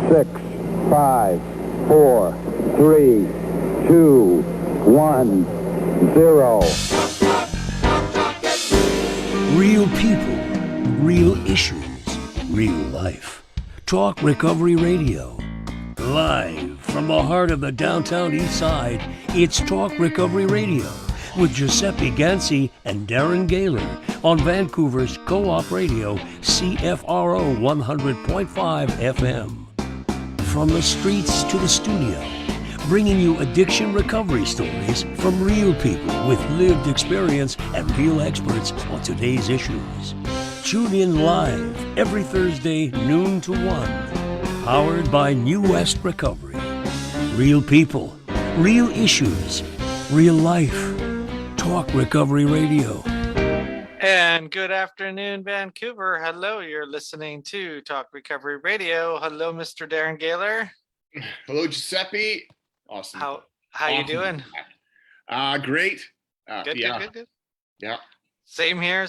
6, 5, 4, 3, 2, 1, 0. Real people, real issues, real life. Talk Recovery Radio. Live from the heart of the downtown east side, it's Talk Recovery Radio with Giuseppe Ganci and Darren Gaylor on Vancouver's Co-op Radio, CFRO 100.5 FM. From the streets to the studio, bringing you addiction recovery stories from real people with lived experience and real experts on today's issues. Tune in live every Thursday, noon to 1. Powered by New West Recovery. Real people, real issues, real life. Talk Recovery Radio. And good afternoon, Vancouver. Hello, you're listening to Talk Recovery Radio. Hello, Mr. Darren Gaylor. Hello, Giuseppe. Awesome. How awesome. You doing? Great. Good. Yeah. Same here.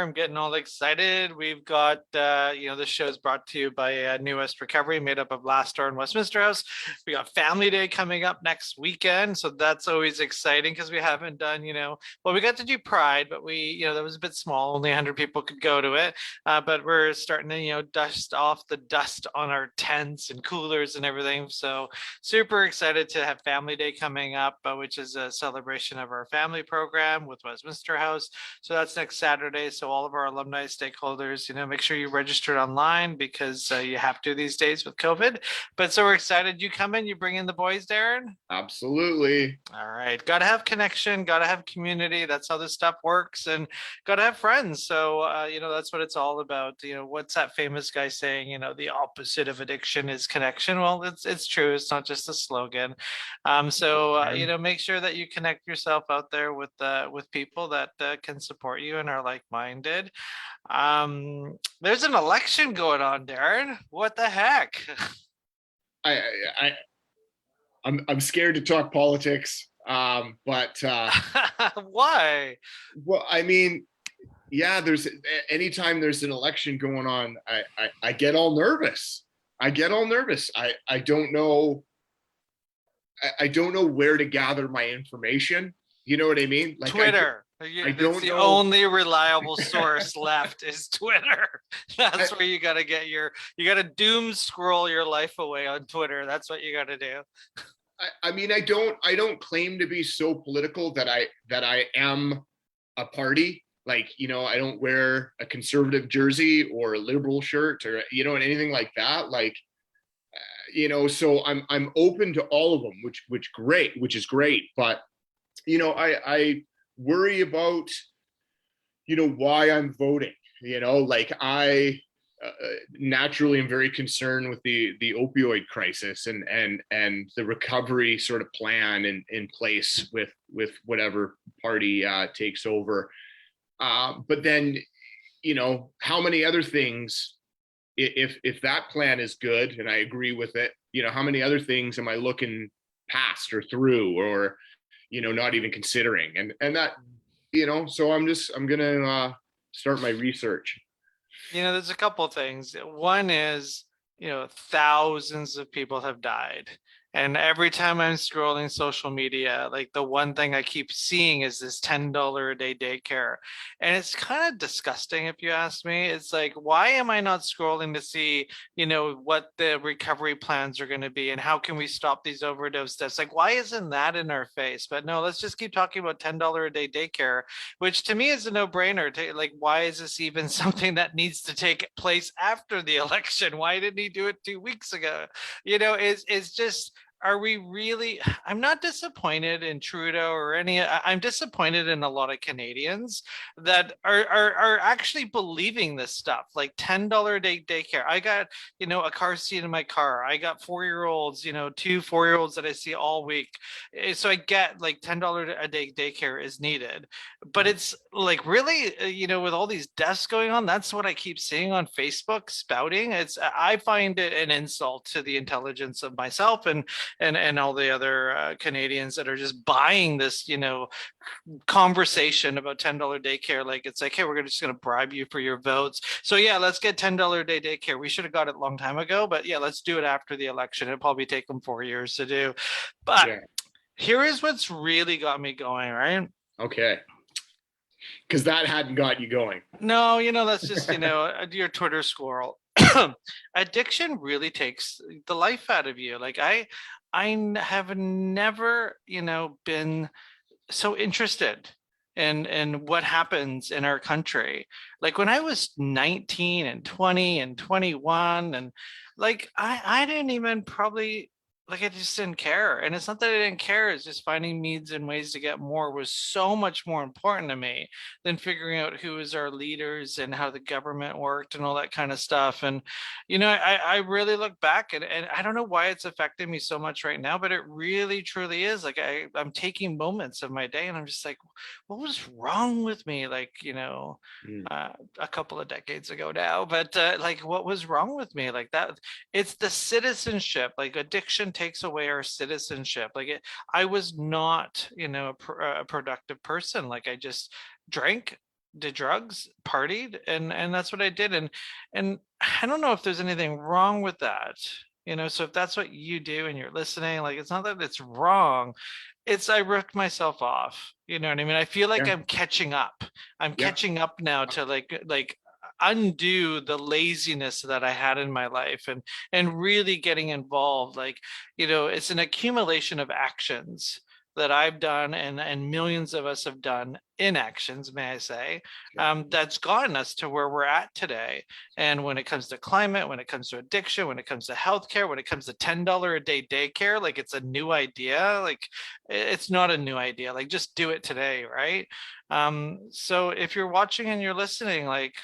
I'm getting all excited. We've got, this show is brought to you by New West Recovery, made up of Last Door and Westminster House. We got Family Day coming up next weekend. So that's always exciting because we haven't done, we got to do Pride, but that was a bit small. Only 100 people could go to it. But we're starting to, dust off the dust on our tents and coolers and everything. So super excited to have Family Day coming up, which is a celebration of our family program with Westminster House. So that's next Saturday. So all of our alumni stakeholders, make sure you registered online because you have to these days with COVID. But so we're excited. You come in, you bring in the boys, Darren? Absolutely. All right. Got to have connection, got to have community. That's how this stuff works, and got to have friends. So, that's what it's all about. What's that famous guy saying, the opposite of addiction is connection. Well, it's true. It's not just a slogan. Make sure that you connect yourself out there with people that can support you and are like-minded. There's an election going on, Darren. What the heck? I'm scared to talk politics, but why? Well, I mean, yeah, anytime there's an election going on, I get all nervous. I don't know. I don't know where to gather my information. You know what I mean? Like Twitter. It's the only reliable source left is Twitter. That's where you got to get you got to doom scroll your life away on Twitter. That's what you got to do. I mean, I don't claim to be so political that I am a party. Like, I don't wear a conservative jersey or a liberal shirt or, anything like that. Like, so I'm open to all of them, which is great. But, I worry about, why I'm voting, like I naturally am very concerned with the opioid crisis and the recovery sort of plan in place with whatever party takes over. But then, how many other things, if that plan is good and I agree with it, how many other things am I looking past or through or, not even considering and that, so I'm going to start my research. There's a couple of things. One is, thousands of people have died. And every time I'm scrolling social media, like the one thing I keep seeing is this $10 a day daycare. And it's kind of disgusting if you ask me. It's like, why am I not scrolling to see, what the recovery plans are going to be and how can we stop these overdose deaths? Like, why isn't that in our face? But no, let's just keep talking about $10 a day daycare, which to me is a no-brainer. Like, why is this even something that needs to take place after the election? Why didn't he do it 2 weeks ago? It's just, are we really, I'm not disappointed in Trudeau or I'm disappointed in a lot of Canadians that are actually believing this stuff, like $10 a day daycare. I got, a car seat in my car. I got 4-year-olds, 2 4-year-olds that I see all week. So I get like $10 a day daycare is needed, but it's like really, with all these deaths going on, that's what I keep seeing on Facebook spouting. I find it an insult to the intelligence of myself and and all the other Canadians that are just buying this, conversation about $10 daycare. Like, it's like, hey, we're just going to bribe you for your votes. So yeah, let's get $10 a day daycare. We should have got it a long time ago, but yeah, let's do it after the election. It'll probably take them 4 years to do. But here is what's really got me going, right? Okay. Because that hadn't got you going. No, that's just, your Twitter squirrel. Addiction really takes the life out of you. Like, I have never, been so interested in what happens in our country. Like, when I was 19 and 20 and 21, and like, I didn't even probably, like, I just didn't care. And it's not that I didn't care, it's just finding means and ways to get more was so much more important to me than figuring out who is our leaders and how the government worked and all that kind of stuff. And, I really look back, and I don't know why it's affecting me so much right now, but it really truly is. Like, I'm taking moments of my day and I'm just like, what was wrong with me? Like, a couple of decades ago now, but like, what was wrong with me? Like, that, it's the citizenship. Like, addiction takes away our citizenship. Like, I was not, a productive person. Like, I just drank, did drugs, partied, and that's what I did. And I don't know if there's anything wrong with that. So if that's what you do and you're listening, like, it's not that it's wrong. It's, I ripped myself off. You know what I mean? I feel like I'm catching up. I'm catching up now to like undo the laziness that I had in my life, and really getting involved. Like, it's an accumulation of actions that I've done, and millions of us have done, inactions, may I say, that's gotten us to where we're at today. And when it comes to climate, when it comes to addiction, when it comes to healthcare, when it comes to $10 a day daycare, like, it's a new idea. Like, it's not a new idea. Like, just do it today, right? So if you're watching and you're listening, like,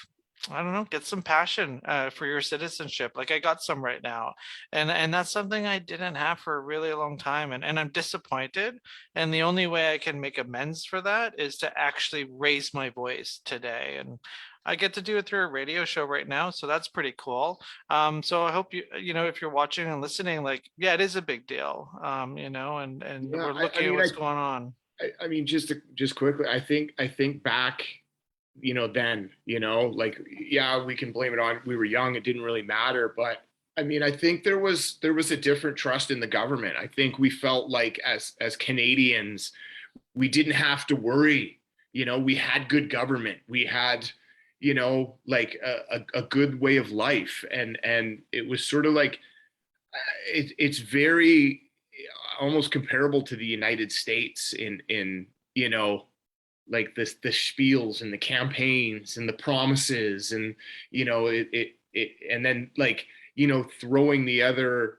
I don't know, get some passion for your citizenship. Like, I got some right now, and that's something I didn't have for a really long time, and I'm disappointed. And the only way I can make amends for that is to actually raise my voice today, and I get to do it through a radio show right now, so that's pretty cool. So I hope if you're watching and listening, like, yeah, it is a big deal. And we're looking at what's going on. I mean, just quickly, I think back, then, like, yeah, we can blame it on, we were young, it didn't really matter. But I mean, I think there was a different trust in the government. I think we felt like, as Canadians, we didn't have to worry. We had good government. We had, like a good way of life. And it was sort of like, it's very almost comparable to the United States in like the spiels and the campaigns and the promises, and and then, like, throwing the other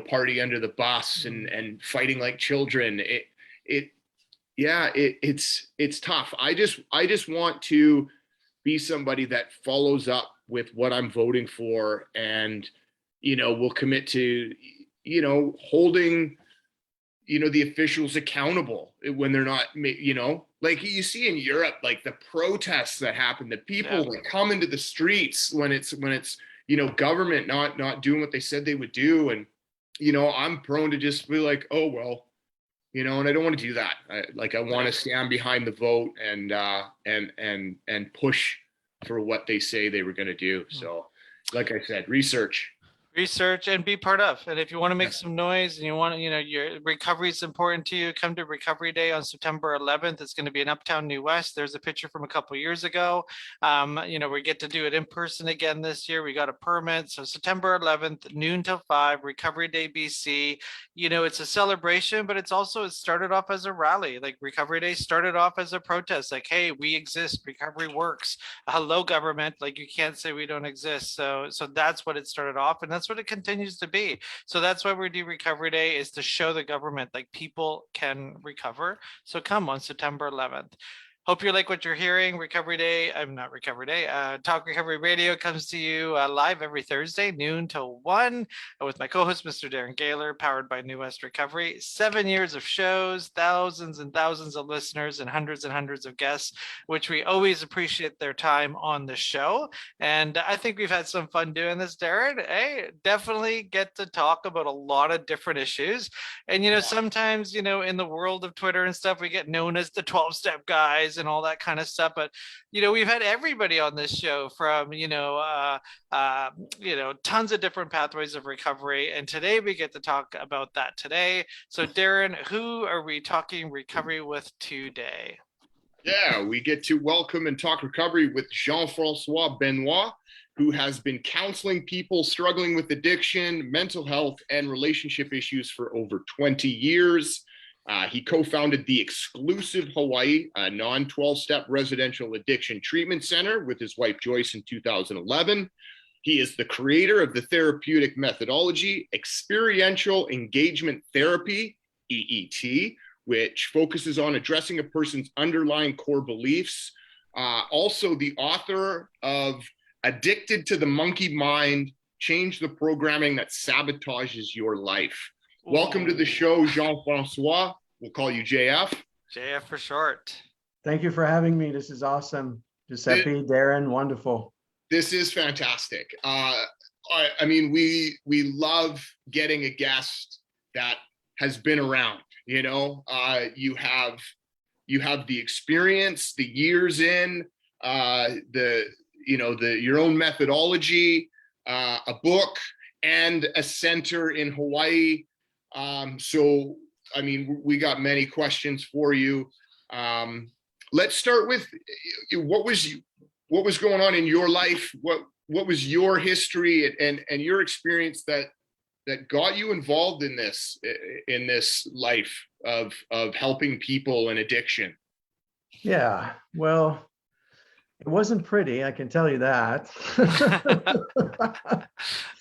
party under the bus, and fighting like children. It's tough. I just want to be somebody that follows up with what I'm voting for, and will commit to holding the officials accountable when they're not, like you see in Europe, like the protests that happen, the people that come into the streets when it's government not doing what they said they would do. And I'm prone to just be like, oh well, and I don't want to do that. I want to stand behind the vote and push for what they say they were going to do. So, like I said, research and be part of. And if you want to make some noise, and you want to, your recovery is important to you, come to Recovery Day on September 11th. It's going to be in Uptown New West. There's a picture from a couple of years ago. We get to do it in person again this year. We got a permit. So September 11th, noon till 5, Recovery Day BC. It's a celebration, but it started off as a rally. Like, Recovery Day started off as a protest. Like, hey, we exist. Recovery works. Hello, government. Like, you can't say we don't exist. So that's what it started off. And that's what it continues to be. So that's why we do Recovery Day, is to show the government, like, people can recover. So come on September 11th. Hope you like what you're hearing. Recovery Day, I'm not Recovery Day, Talk Recovery Radio comes to you live every Thursday, noon till 1, with my co-host, Mr. Darren Gaylor, powered by New West Recovery. 7 years of shows, thousands and thousands of listeners, and hundreds of guests, which we always appreciate their time on the show. And I think we've had some fun doing this, Darren. Hey, definitely get to talk about a lot of different issues. And, sometimes, in the world of Twitter and stuff, we get known as the 12-step guys and all that kind of stuff. But, we've had everybody on this show from, tons of different pathways of recovery. And today we get to talk about that today. So Darren, who are we talking recovery with today? Yeah, we get to welcome and talk recovery with Jean-Francois Benoist, who has been counseling people struggling with addiction, mental health, and relationship issues for over 20 years. He co-founded the exclusive Hawaii non-12-step residential addiction treatment center with his wife Joyce in 2011. He is the creator of the therapeutic methodology, Experiential Engagement Therapy, EET, which focuses on addressing a person's underlying core beliefs. Also the author of Addicted to the Monkey Mind, Change the Programming That Sabotages Your Life. Welcome to the show, Jean-Francois. We'll call you JF. JF for short. Thank you for having me. This is awesome. Giuseppe, Darren, wonderful. This is fantastic. I mean, we love getting a guest that has been around. You have the experience, the years in, your own methodology, a book, and a center in Hawaii. So, I mean, we got many questions for you. Let's start with what was going on in your life? What was your history and your experience that got you involved in this life of helping people in addiction? Yeah, well, it wasn't pretty, I can tell you that.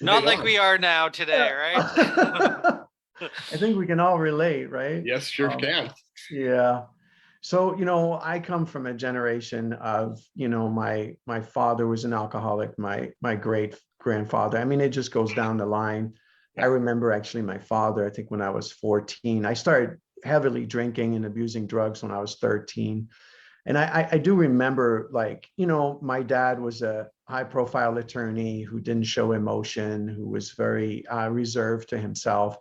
Not like we are now today, right? I think we can all relate, right? Yes, sure can. Yeah. So, I come from a generation of, my father was an alcoholic, my great grandfather. I mean, it just goes down the line. I remember actually my father, I think when I was 14, I started heavily drinking and abusing drugs when I was 13. And I do remember, my dad was a high profile attorney who didn't show emotion, who was very reserved to himself.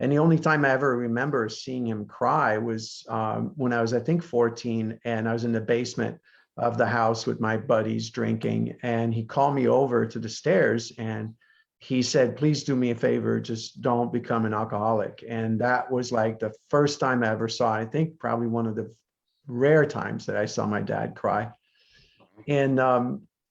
And the only time I ever remember seeing him cry was when I was, I think, 14, and I was in the basement of the house with my buddies drinking. And he called me over to the stairs and he said, please do me a favor, just don't become an alcoholic. And that was like the first time I ever saw, I think probably one of the rare times that I saw my dad cry. And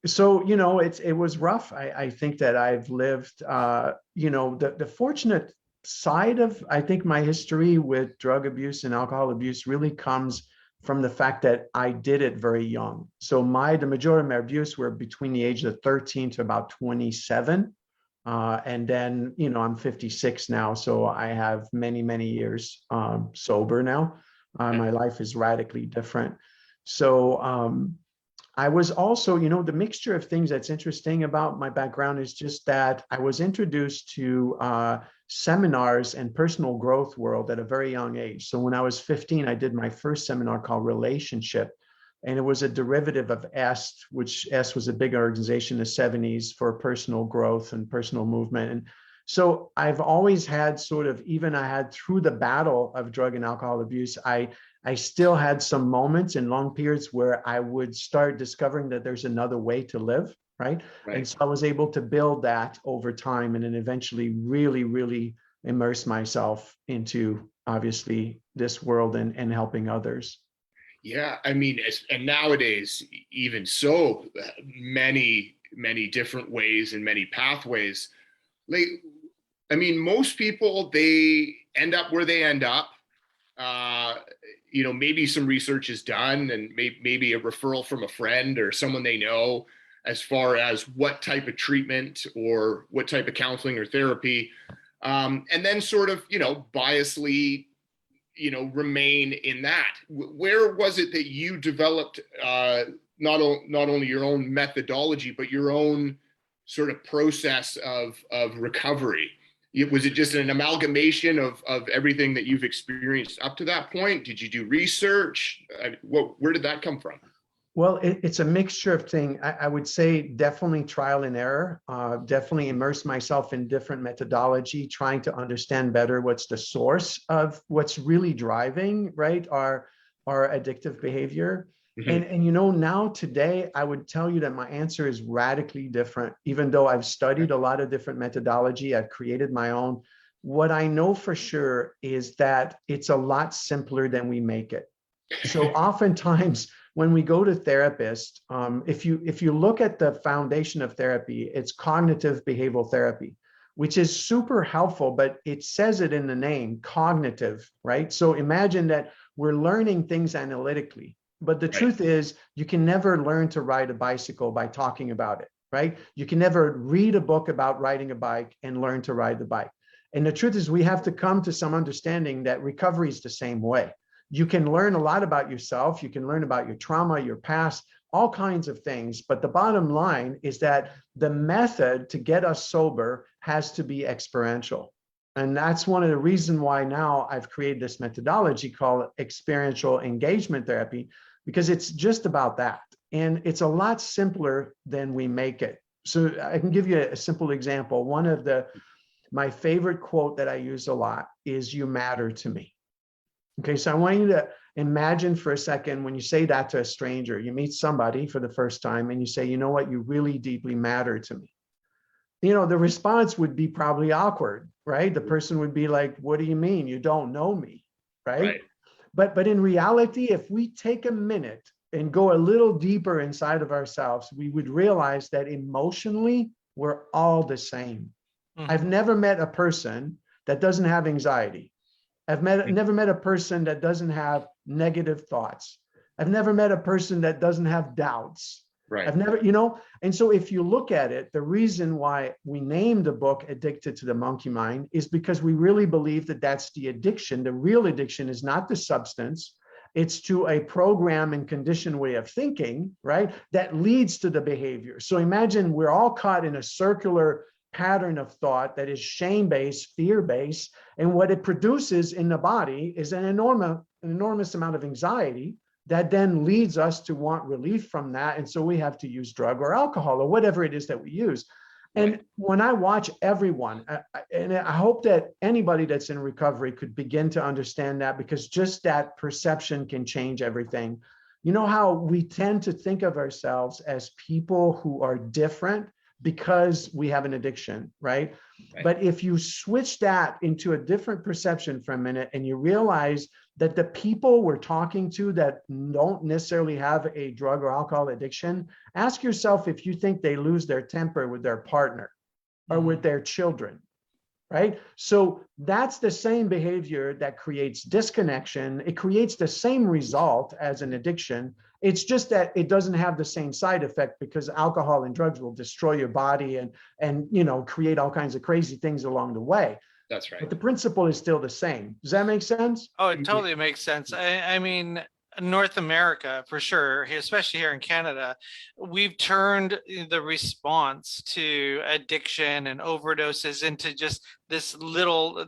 so, it was rough. I think that I've lived, the fortunate side of, I think, my history with drug abuse and alcohol abuse really comes from the fact that I did it very young. So the majority of my abuse were between the age of 13 to about 27. And then, I'm 56 now, so I have many, many years sober now. My life is radically different. So I was also, the mixture of things that's interesting about my background is just that I was introduced to seminars and personal growth world at a very young age. So when I was 15, I did my first seminar called Relationship. And it was a derivative of EST, which EST was a big organization in the 70s for personal growth and personal movement. And so I've always had through the battle of drug and alcohol abuse, I still had some moments in long periods where I would start discovering that there's another way to live, right? And so I was able to build that over time and then eventually really, really immerse myself into, obviously, this world and helping others. Yeah, I mean, and nowadays, even so many different ways and many pathways. Most people, they end up where they end up. Maybe some research is done and maybe a referral from a friend or someone they know as far as what type of treatment or what type of counseling or therapy. And then sort of, biasly, remain in that. Where was it that you developed not only your own methodology, but your own sort of process of recovery? Was it just an amalgamation of everything that you've experienced up to that point? Did you do research? Where did that come from? Well, it's a mixture of things. I would say definitely trial and error, definitely immerse myself in different methodology, trying to understand better what's the source of what's really driving, right, our addictive behavior. Mm-hmm. And now today, I would tell you that my answer is radically different. Even though I've studied a lot of different methodology, I've created my own. What I know for sure is that it's a lot simpler than we make it. So oftentimes when we go to therapists, if you look at the foundation of therapy, it's cognitive behavioral therapy, which is super helpful, but it says it in the name, cognitive, right? So imagine that we're learning things analytically, but the truth is you can never learn to ride a bicycle by talking about it, right? You can never read a book about riding a bike and learn to ride the bike. And the truth is we have to come to some understanding that recovery is the same way. You can learn a lot about yourself. You can learn about your trauma, your past, all kinds of things. But the bottom line is that the method to get us sober has to be experiential. And that's one of the reasons why now I've created this methodology called experiential engagement therapy, because it's just about that. And it's a lot simpler than we make it. So I can give you a simple example. One of my favorite quote that I use a lot is, "You matter to me." Okay, so I want you to imagine for a second when you say that to a stranger, you meet somebody for the first time and you say, "You know what, you really deeply matter to me." The response would be probably awkward, right? The person would be like, "What do you mean? You don't know me," right? But in reality, if we take a minute and go a little deeper inside of ourselves, we would realize that emotionally, we're all the same. Mm-hmm. I've never met a person that doesn't have anxiety. I've never met a person that doesn't have negative thoughts. I've never met a person that doesn't have doubts. Right. I've never, and so if you look at it, the reason why we named the book Addicted to the Monkey Mind is because we really believe that that's the addiction. The real addiction is not the substance. It's to a program and conditioned way of thinking, right, that leads to the behavior. So imagine we're all caught in a circular pattern of thought that is shame-based, fear-based, and what it produces in the body is an enormous amount of anxiety that then leads us to want relief from that. And so we have to use drug or alcohol or whatever it is that we use. And when I watch everyone, and I hope that anybody that's in recovery could begin to understand that, because just that perception can change everything. You know how we tend to think of ourselves as people who are different because we have an addiction, right? But if you switch that into a different perception for a minute and you realize that the people we're talking to that don't necessarily have a drug or alcohol addiction, ask yourself if you think they lose their temper with their partner or with their children, right? So that's the same behavior that creates disconnection. It creates the same result as an addiction. It's just that it doesn't have the same side effect, because alcohol and drugs will destroy your body and create all kinds of crazy things along the way. That's right. But the principle is still the same. Does that make sense? Oh, it totally makes sense. I mean, North America, for sure, especially here in Canada, we've turned the response to addiction and overdoses into just this little,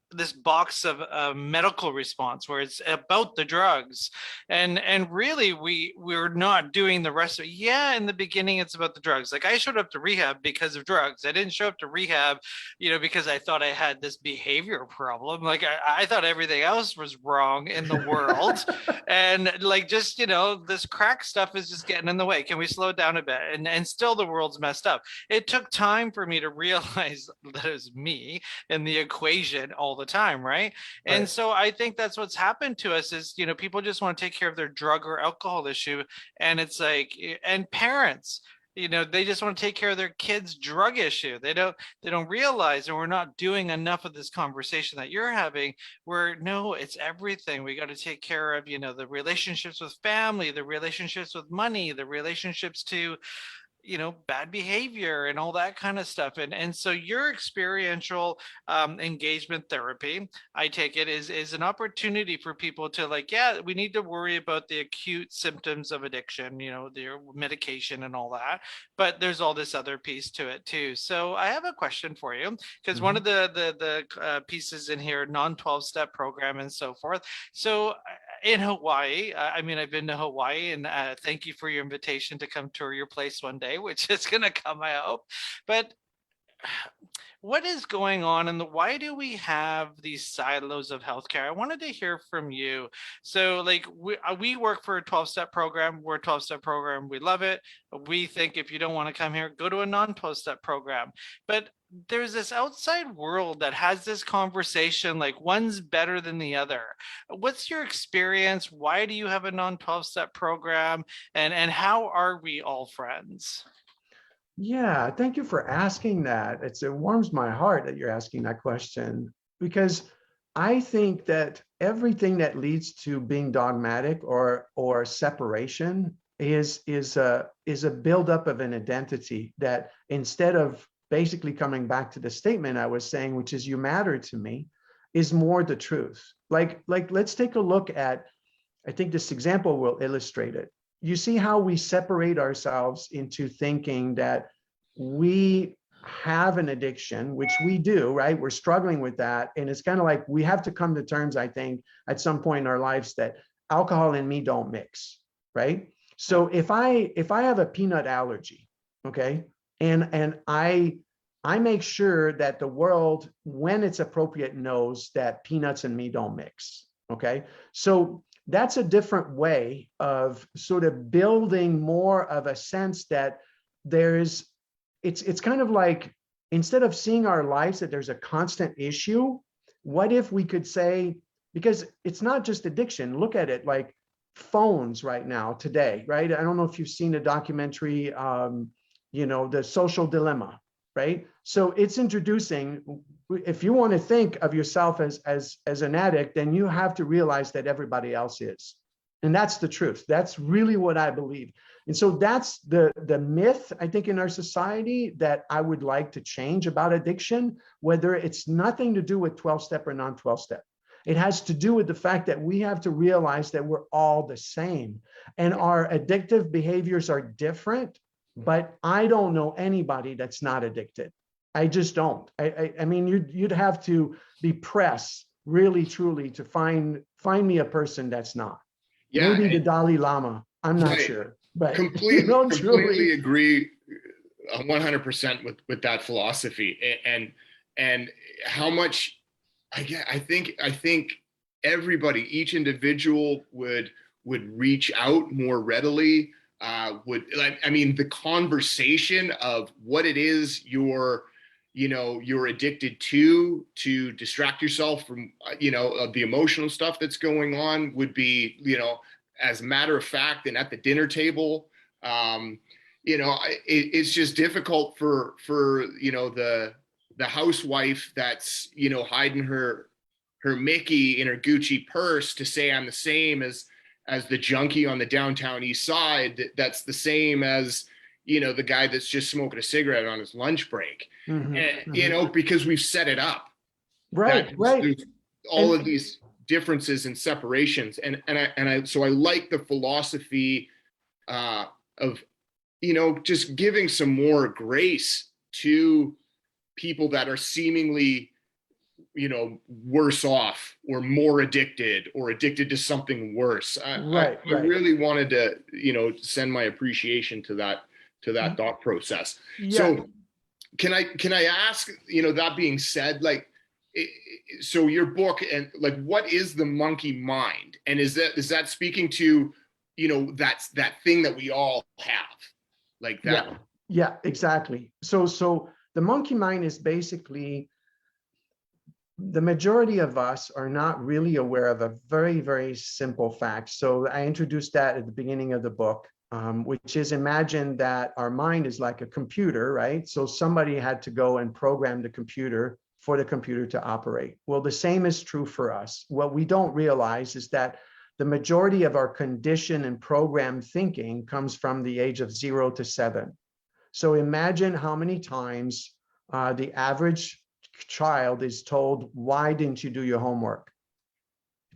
this box of medical response where it's about the drugs. And really, we're not doing the rest of it. Yeah, in the beginning, it's about the drugs. Like, I showed up to rehab because of drugs. I didn't show up to rehab, because I thought I had this behavior problem. Like, I thought everything else was wrong in the world. And like, just, this crack stuff is just getting in the way. Can we slow down a bit? And still the world's messed up. It took time for me to realize that it was me in the equation all the time, right? And so I think that's what's happened to us is, people just want to take care of their drug or alcohol issue. And it's like, and parents, they just want to take care of their kids' drug issue. They don't realize, and we're not doing enough of this conversation that you're having, where no, it's everything. We got to take care of, the relationships with family, the relationships with money, the relationships to, bad behavior and all that kind of stuff. And so your experiential engagement therapy, I take it, is an opportunity for people to like, yeah, we need to worry about the acute symptoms of addiction, their medication and all that, but there's all this other piece to it too. So I have a question for you, because one of the pieces in here, non-12-step program and so forth. So in Hawaii, I've been to Hawaii, and thank you for your invitation to come tour your place one day, which is going to come, I hope. But what is going on, and why do we have these silos of healthcare? I wanted to hear from you. So like we work for a 12-step program. We're a 12-step program. We love it. We think if you don't want to come here, go to a non-12-step program. But there's this outside world that has this conversation like one's better than the other. What's your experience? Why do you have a non-12-step program? And how are we all friends? Yeah, thank you for asking that. It warms my heart that you're asking that question, because I think that everything that leads to being dogmatic or separation is a buildup of an identity that, instead of basically coming back to the statement I was saying, which is you matter to me, is more the truth. Like let's take a look at, I think this example will illustrate it. You see how we separate ourselves into thinking that we have an addiction, which we do, right? We're struggling with that. And it's kind of like we have to come to terms, I think, at some point in our lives that alcohol and me don't mix, right? So if I have a peanut allergy, okay, and I make sure that the world, when it's appropriate, knows that peanuts and me don't mix, okay? So that's a different way of sort of building more of a sense that it's kind of like, instead of seeing our lives that there's a constant issue, what if we could say, because it's not just addiction, look at it like phones right now today, right? I don't know if you've seen a documentary, The Social Dilemma, right? So it's introducing, if you want to think of yourself as an addict, then you have to realize that everybody else is. And that's the truth. That's really what I believe. And so that's the myth, I think, in our society that I would like to change about addiction, whether it's nothing to do with 12-step or non-12-step. It has to do with the fact that we have to realize that we're all the same and our addictive behaviors are different, but I don't know anybody that's not addicted. I just don't. I mean, you'd have to be pressed really, truly to find me a person that's not. Yeah, maybe the Dalai Lama. I'm not sure, but completely agree 100% with that philosophy, and how much I think everybody, each individual would reach out more readily. The conversation of what it is you're addicted to distract yourself from, of the emotional stuff that's going on would be, as a matter of fact, and at the dinner table, it's just difficult for the housewife that's, hiding her Mickey in her Gucci purse to say I'm the same as the junkie on the downtown east side. That's the same as, the guy that's just smoking a cigarette on his lunch break, because we've set it up. Right. There's all of these differences and separations. So I like the philosophy of, just giving some more grace to people that are seemingly, worse off or more addicted or addicted to something worse. I really wanted to, send my appreciation to that thought process. Yeah. So can I ask, that being said, so your book, and what is the monkey mind? And is that speaking to, that's that thing that we all have like that? Yeah, exactly. So the monkey mind is basically, the majority of us are not really aware of a very, very simple fact. So I introduced that at the beginning of the book. Which is, imagine that our mind is like a computer, right? So somebody had to go and program the computer for the computer to operate. Well, the same is true for us. What we don't realize is that the majority of our condition and program thinking comes from the age of 0 to 7. So imagine how many times the average child is told, why didn't you do your homework?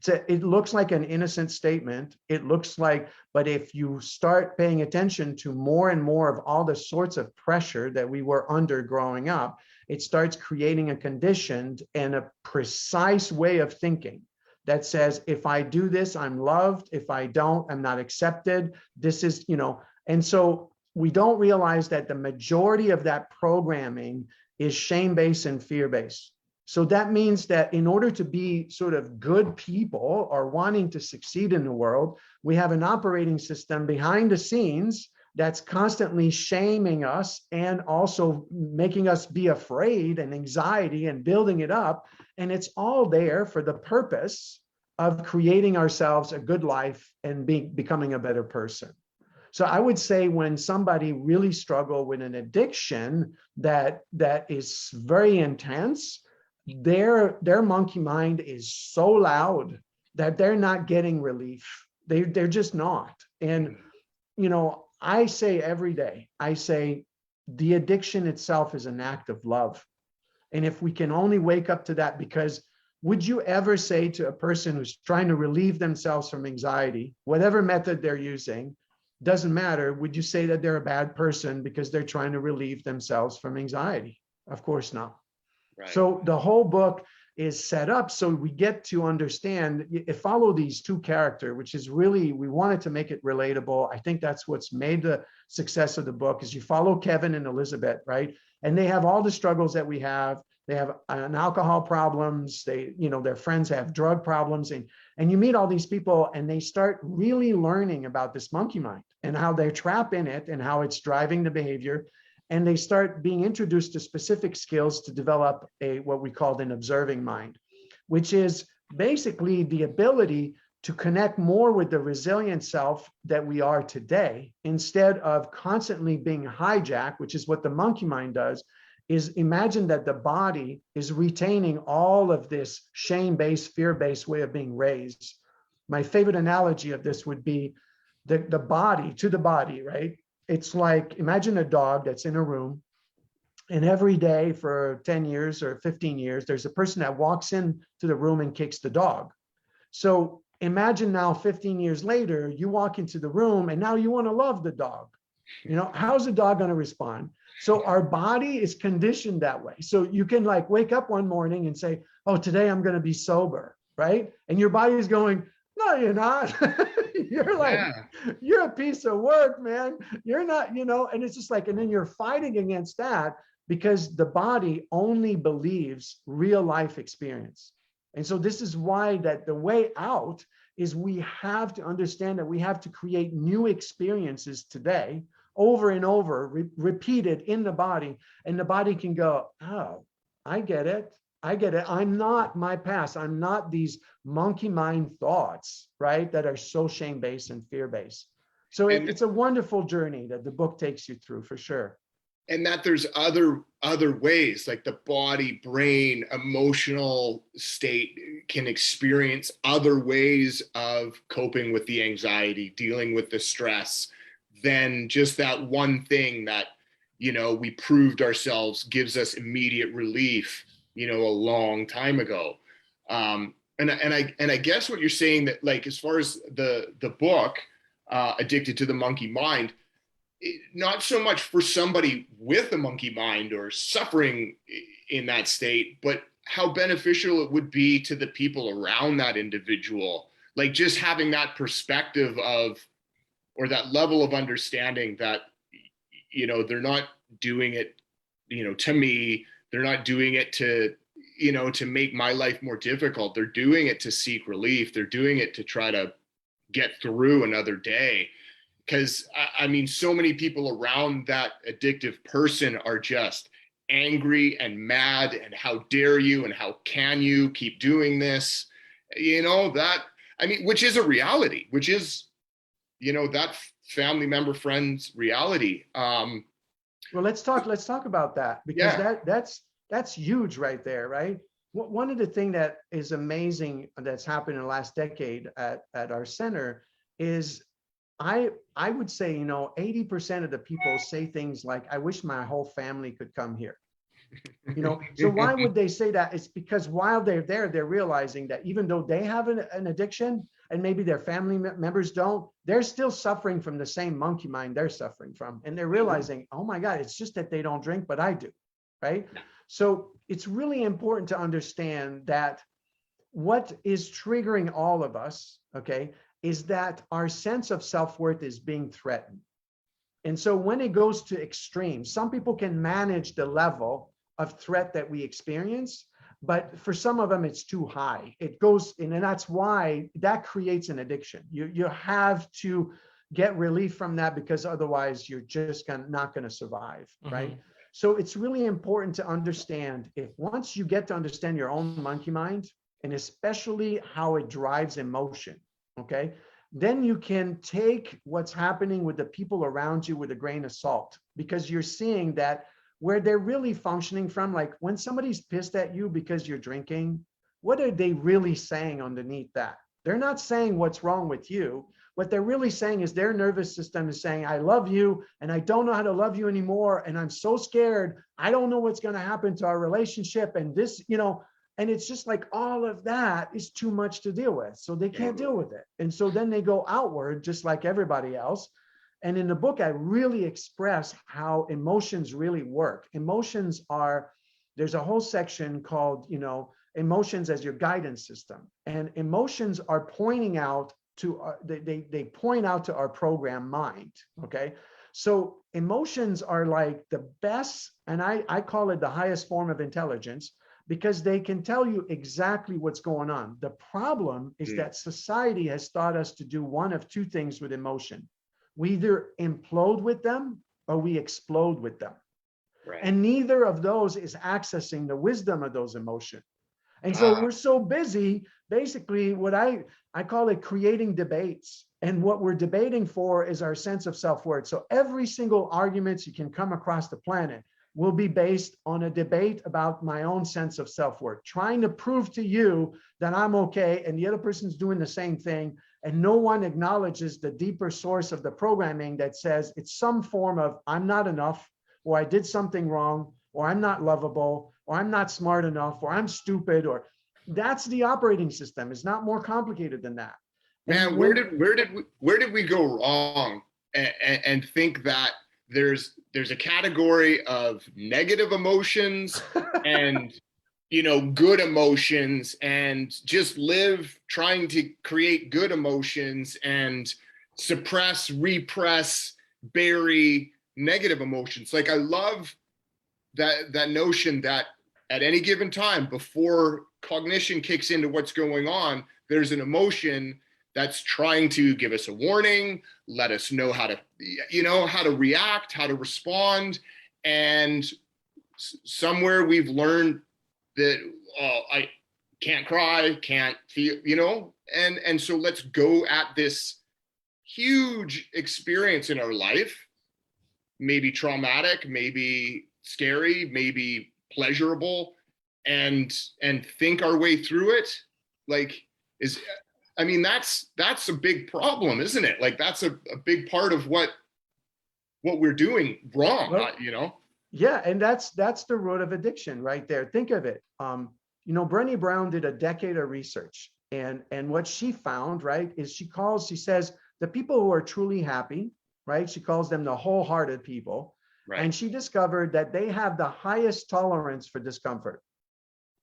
It looks like an innocent statement. It looks like, but if you start paying attention to more and more of all the sorts of pressure that we were under growing up, it starts creating a conditioned and a precise way of thinking that says, if I do this, I'm loved. If I don't, I'm not accepted. This is, and so we don't realize that the majority of that programming is shame-based and fear-based. So that means that in order to be sort of good people or wanting to succeed in the world, we have an operating system behind the scenes that's constantly shaming us and also making us be afraid and anxiety and building it up. And it's all there for the purpose of creating ourselves a good life and becoming a better person. So I would say when somebody really struggle with an addiction that is very intense, their monkey mind is so loud that they're not getting relief. They're just not. And, I say every day, I say the addiction itself is an act of love. And if we can only wake up to that, because would you ever say to a person who's trying to relieve themselves from anxiety, whatever method they're using, doesn't matter, would you say that they're a bad person because they're trying to relieve themselves from anxiety? Of course not. Right. So the whole book is set up so we get to understand, follow these two characters, which is really, we wanted to make it relatable. I think that's what's made the success of the book, is you follow Kevin and Elizabeth, right? And they have all the struggles that we have. They have an alcohol problems. Their friends have drug problems, and you meet all these people and they start really learning about this monkey mind and how they're trapped in it and how it's driving the behavior. And they start being introduced to specific skills to develop what we called an observing mind, which is basically the ability to connect more with the resilient self that we are today, instead of constantly being hijacked, which is what the monkey mind does. Is imagine that the body is retaining all of this shame-based, fear-based way of being raised. My favorite analogy of this would be the body to the body, right? It's like, imagine a dog that's in a room, and every day for 10 years or 15 years, there's a person that walks into the room and kicks the dog. So imagine now 15 years later, you walk into the room and now you want to love the dog. How's the dog going to respond? So our body is conditioned that way. So you can wake up one morning and say, oh, today I'm going to be sober, right? And your body is going, no, you're not. You're a piece of work, man. You're not, and it's just and then you're fighting against that because the body only believes real life experience. And so this is why that the way out is we have to understand that we have to create new experiences today over and over, repeated in the body. And the body can go, oh, I get it. I'm not my past. I'm not these monkey mind thoughts, right? That are so shame-based and fear-based. So it's a wonderful journey that the book takes you through, for sure. And that there's other ways, like the body, brain, emotional state can experience other ways of coping with the anxiety, dealing with the stress, than just that one thing that, we proved ourselves gives us immediate relief, a long time ago. And I guess what you're saying, that as far as the book, Addicted to the Monkey Mind, not so much for somebody with a monkey mind or suffering in that state, but how beneficial it would be to the people around that individual. Just having that perspective of, or that level of understanding that, they're not doing it, to me, they're not doing it to, to make my life more difficult. They're doing it to seek relief. They're doing it to try to get through another day. Because so many people around that addictive person are just angry and mad, and how dare you, and how can you keep doing this? Which is a reality, which is, that family member, friend's reality. Well, let's talk about that, because that's huge right there, right? One of the things that is amazing that's happened in the last decade at our center is I would say, 80% of the people say things like, I wish my whole family could come here. So why would they say that? It's because while they're there, they're realizing that even though they have an addiction and maybe their family members don't, they're still suffering from the same monkey mind they're suffering from. And they're realizing, oh my God, it's just that they don't drink, but I do, right? So it's really important to understand that what is triggering all of us, okay, is that our sense of self-worth is being threatened. And so when it goes to extremes, some people can manage the level of threat that we experience, but for some of them, it's too high. It goes, and that's why that creates an addiction. You have to get relief from that, because otherwise you're just not going to survive, right? So it's really important to understand, if once you get to understand your own monkey mind, and especially how it drives emotion, okay, then you can take what's happening with the people around you with a grain of salt, because you're seeing that where they're really functioning from, like when somebody's pissed at you because you're drinking, what are they really saying underneath that? They're not saying what's wrong with you. What they're really saying is their nervous system is saying, I love you and I don't know how to love you anymore. And I'm so scared. I don't know what's going to happen to our relationship. And this, and it's just like all of that is too much to deal with. So they can't deal with it. And so then they go outward just like everybody else. And in the book, I really express how emotions really work. There's a whole section called, emotions as your guidance system. And emotions are pointing out to, they point out to our program mind, okay? So emotions are like the best, and I call it the highest form of intelligence, because they can tell you exactly what's going on. The problem is that society has taught us to do one of two things with emotion. We either implode with them or we explode with them. Right. And neither of those is accessing the wisdom of those emotions. And so we're so busy, basically what I call it creating debates. And what we're debating for is our sense of self-worth. So every single argument you can come across the planet will be based on a debate about my own sense of self-worth, trying to prove to you that I'm okay and the other person's doing the same thing. And no one acknowledges the deeper source of the programming that says it's some form of I'm not enough, or I did something wrong, or I'm not lovable, or I'm not smart enough, or I'm stupid, or that's the operating system. It's not more complicated than that. Man, where did we go wrong and think that there's a category of negative emotions and good emotions, and just live trying to create good emotions and suppress, repress, bury negative emotions. Like I love that notion that at any given time, before cognition kicks into what's going on, there's an emotion that's trying to give us a warning, let us know how to, how to react, how to respond. And somewhere we've learned that, I can't cry, can't feel, and so let's go at this huge experience in our life, maybe traumatic, maybe scary, maybe pleasurable, and think our way through it. That's a big problem, isn't it? Like that's a big part of what we're doing wrong, well, Yeah, and that's the root of addiction right there. Think of it. Brené Brown did a decade of research, and what she found, right, is she says the people who are truly happy, right, she calls them the wholehearted people, right. And she discovered that they have the highest tolerance for discomfort.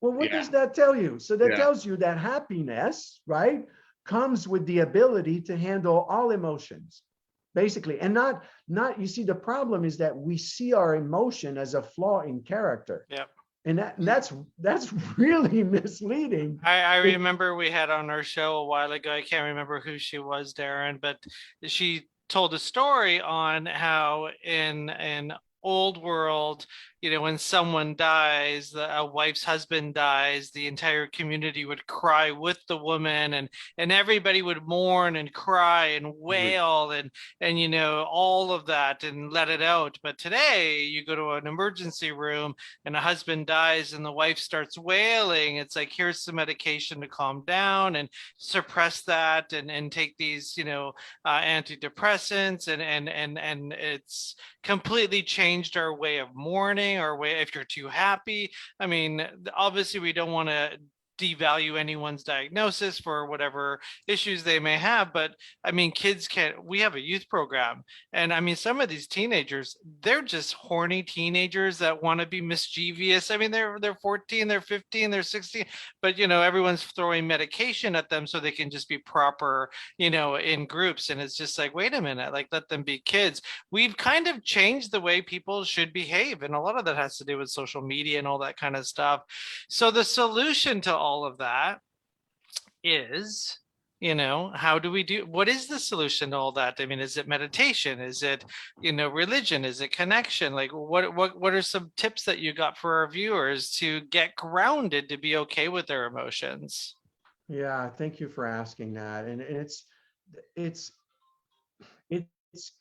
Well, what does that tell you? So that tells you that happiness, right, comes with the ability to handle all emotions, basically. And not, you see, the problem is that we see our emotion as a flaw in character. Yeah. And that's really misleading. I remember we had on our show a while ago, I can't remember who she was, Darren, but she told a story on how in an old world, when someone dies, a wife's husband dies, the entire community would cry with the woman, and everybody would mourn and cry and wail and all of that and let it out. But today you go to an emergency room and a husband dies and the wife starts wailing. It's like, here's some medication to calm down and suppress that, and take these antidepressants, and it's completely changed our way of mourning, our way, if you're too happy. I mean, obviously we don't want to devalue anyone's diagnosis for whatever issues they may have, but I mean, we have a youth program, and I mean, some of these teenagers, they're just horny teenagers that want to be mischievous. I mean, they're 14, they're 15, they're 16, but everyone's throwing medication at them so they can just be proper in groups, and it's just like, wait a minute, like, let them be kids. We've kind of changed the way people should behave, and a lot of that has to do with social media and all that kind of stuff. So the solution to all of that is, what is the solution to all that? I mean, is it meditation? Is it, religion? Is it connection? Like, what are some tips that you got for our viewers to get grounded, to be okay with their emotions? Yeah, thank you for asking that. And it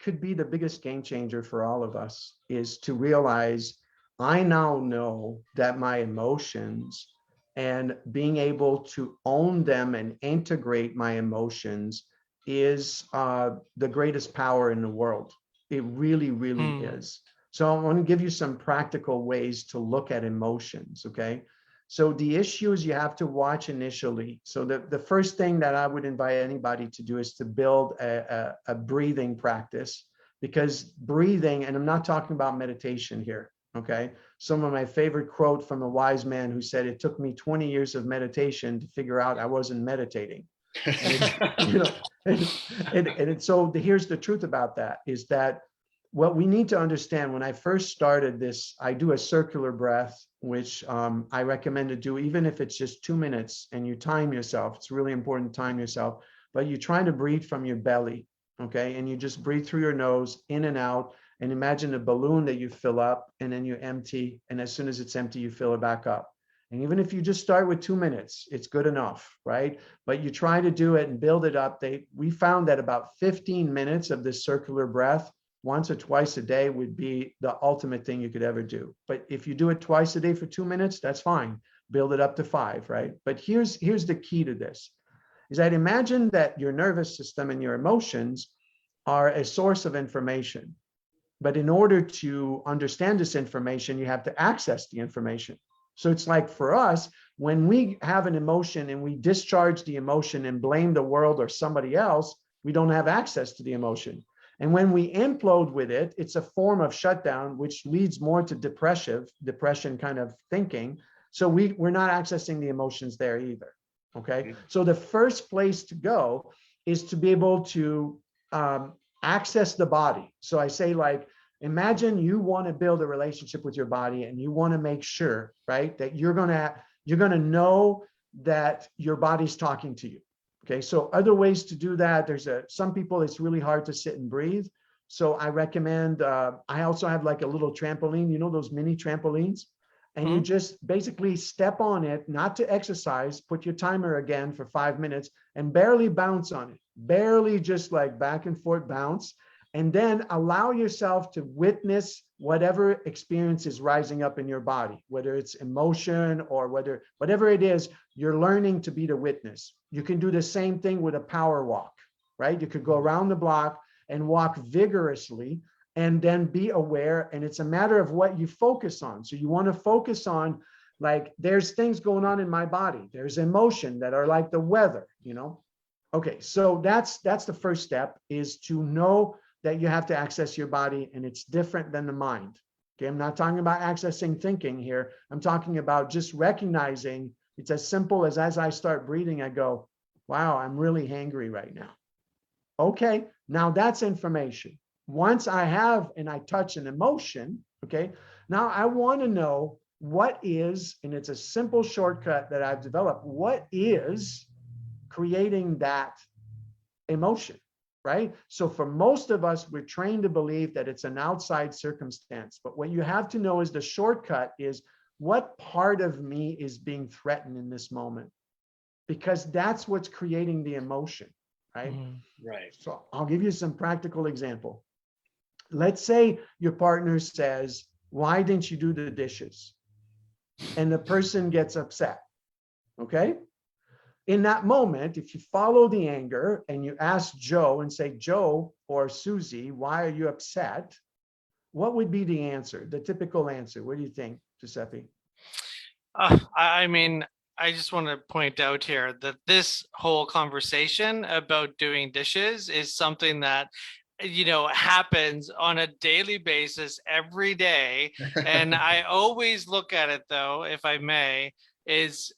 could be the biggest game changer for all of us, is to realize I now know that my emotions, and being able to own them and integrate my emotions, is the greatest power in the world. It really, really is. So I want to give you some practical ways to look at emotions, okay? So the issues you have to watch initially. So the first thing that I would invite anybody to do is to build a breathing practice, because breathing, and I'm not talking about meditation here, okay? Some of my favorite quote from a wise man who said, it took me 20 years of meditation to figure out I wasn't meditating. And so here's the truth about that, is that what we need to understand, when I first started this, I do a circular breath, which I recommend to do, even if it's just 2 minutes, and you time yourself. It's really important to time yourself, but you try to breathe from your belly, okay? And you just breathe through your nose, in and out, and imagine a balloon that you fill up and then you empty. And as soon as it's empty, you fill it back up. And even if you just start with 2 minutes, it's good enough, right? But you try to do it and build it up. We found that about 15 minutes of this circular breath, once or twice a day, would be the ultimate thing you could ever do. But if you do it twice a day for 2 minutes, that's fine. Build it up to 5, right? But here's the key to this, is that imagine that your nervous system and your emotions are a source of information. But in order to understand this information, you have to access the information. So it's like, for us, when we have an emotion and we discharge the emotion and blame the world or somebody else, we don't have access to the emotion. And when we implode with it, it's a form of shutdown, which leads more to depression kind of thinking. So we're not accessing the emotions there either, okay? So the first place to go is to be able to access the body. So I say, like, imagine you want to build a relationship with your body, and you want to make sure, right, that you're gonna know that your body's talking to you. Okay, so other ways to do that, some people, it's really hard to sit and breathe. So I recommend, I also have like a little trampoline, those mini trampolines, and you just basically step on it, not to exercise, put your timer again for 5 minutes and barely bounce on it, barely, just like back and forth bounce. And then allow yourself to witness whatever experience is rising up in your body, whether it's emotion or whatever it is, you're learning to be the witness. You can do the same thing with a power walk, right? You could go around the block and walk vigorously, and then be aware. And it's a matter of what you focus on. So you want to focus on, like, there's things going on in my body. There's emotion that are like the weather, Okay, so that's the first step, is to know that you have to access your body, and it's different than the mind. Okay, I'm not talking about accessing thinking here. I'm talking about just recognizing. It's as simple as I start breathing, I go, wow, I'm really hangry right now. Okay, now that's information. Once I have and I touch an emotion, okay, now I want to know what is, and it's a simple shortcut that I've developed, what is creating that emotion, right? So for most of us, we're trained to believe that it's an outside circumstance. But what you have to know is the shortcut is what part of me is being threatened in this moment? Because that's what's creating the emotion, right? Right. So I'll give you some practical example. Let's say your partner says, why didn't you do the dishes? And the person gets upset, okay? In that moment, if you follow the anger and you ask Joe and say, Joe or Susie, why are you upset? What would be the answer, the typical answer? What do you think, Giuseppe? I mean, I just want to point out here that this whole conversation about doing dishes is something that, you know, happens on a daily basis every day. And I always look at it, though, if I may, is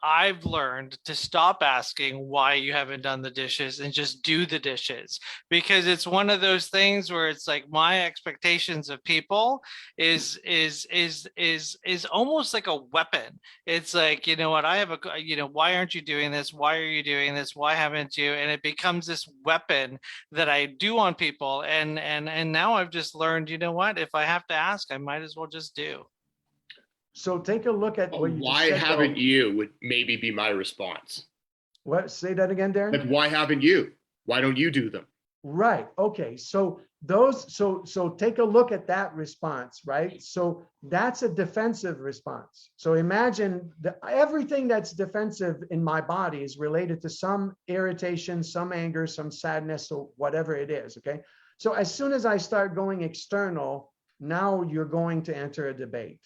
I've learned to stop asking why you haven't done the dishes and just do the dishes, because it's one of those things where it's like my expectations of people is almost like a weapon. It's like, you know what, I have a, you know, why aren't you doing this? Why are you doing this? Why haven't you? And it becomes this weapon that I do on people. And now I've just learned, you know what, if I have to ask, I might as well just do. So take a look at what you Why just said. haven't Though. You would maybe be my response. What? Say that again, Darren. Like, why haven't you? Why don't you do them? Right. Okay. So those. So take a look at that response. Right. So that's a defensive response. So imagine that everything that's defensive in my body is related to some irritation, some anger, some sadness, or whatever it is. Okay. So as soon as I start going external, now you're going to enter a debate.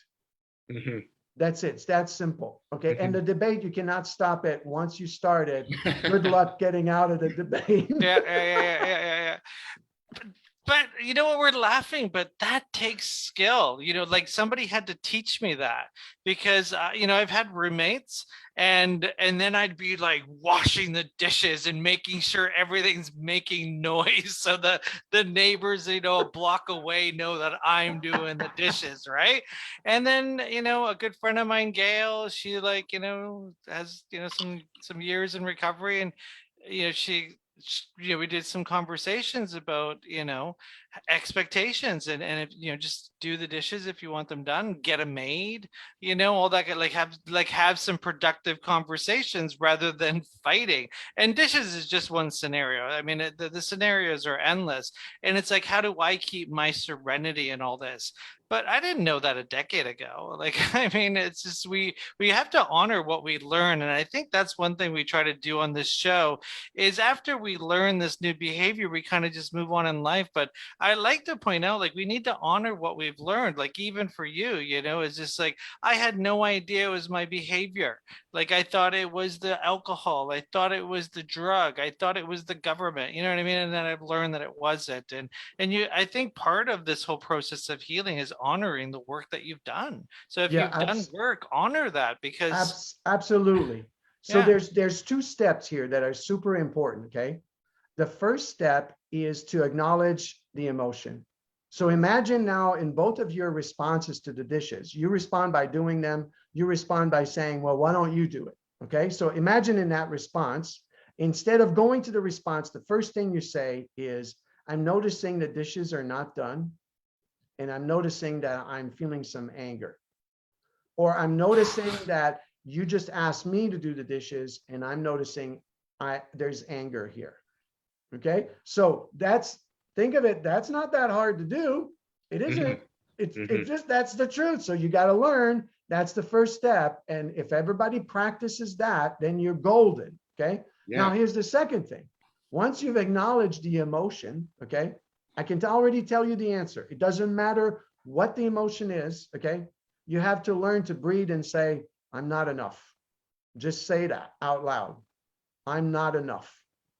Mm-hmm. That's it. It's that simple. Okay. Mm-hmm. And the debate, you cannot stop it. Once you start it, good luck getting out of the debate. Yeah. But you know what, we're laughing, but that takes skill. You know, like somebody had to teach me that, because you know, I've had roommates and then I'd be like washing the dishes and making sure everything's making noise so the neighbors, you know, a block away know that I'm doing the dishes, right? And then, you know, a good friend of mine, Gail, she, like, you know, has, you know, some years in recovery, and you know, you know, we did some conversations about, you know, expectations, and if, you know, just do the dishes if you want them done, get a maid, you know, all that, like have some productive conversations rather than fighting. And dishes is just one scenario. I mean, the scenarios are endless, and it's like, how do I keep my serenity in all this? But I didn't know that a decade ago. Like, I mean, it's just, we have to honor what we learn. And I think that's one thing we try to do on this show, is after we learn this new behavior, we kind of just move on in life. But I like to point out, like, we need to honor what we've learned. Like, even for you, you know, it's just like, I had no idea it was my behavior. Like, I thought it was the alcohol. I thought it was the drug. I thought it was the government, you know what I mean? And then I've learned that it wasn't. And I think part of this whole process of healing is honoring the work that you've done. So if you've done work, honor that, because absolutely. So Yeah. there's two steps here that are super important. Okay. The first step is to acknowledge the emotion. So imagine now, in both of your responses to the dishes, you respond by doing them. You respond by saying, well, why don't you do it? Okay. So imagine in that response, instead of going to the response, the first thing you say is, I'm noticing the dishes are not done, and I'm noticing that I'm feeling some anger. Or I'm noticing that you just asked me to do the dishes, and I'm noticing there's anger here. Okay, so think of it, that's not that hard to do. It isn't. It's just, that's the truth. So you got to learn. That's the first step. And if everybody practices that, then you're golden. Okay. Yeah. Now here's the second thing. Once you've acknowledged the emotion, okay, I can already tell you the answer. It doesn't matter what the emotion is. Okay. You have to learn to breathe and say, I'm not enough. Just say that out loud. I'm not enough.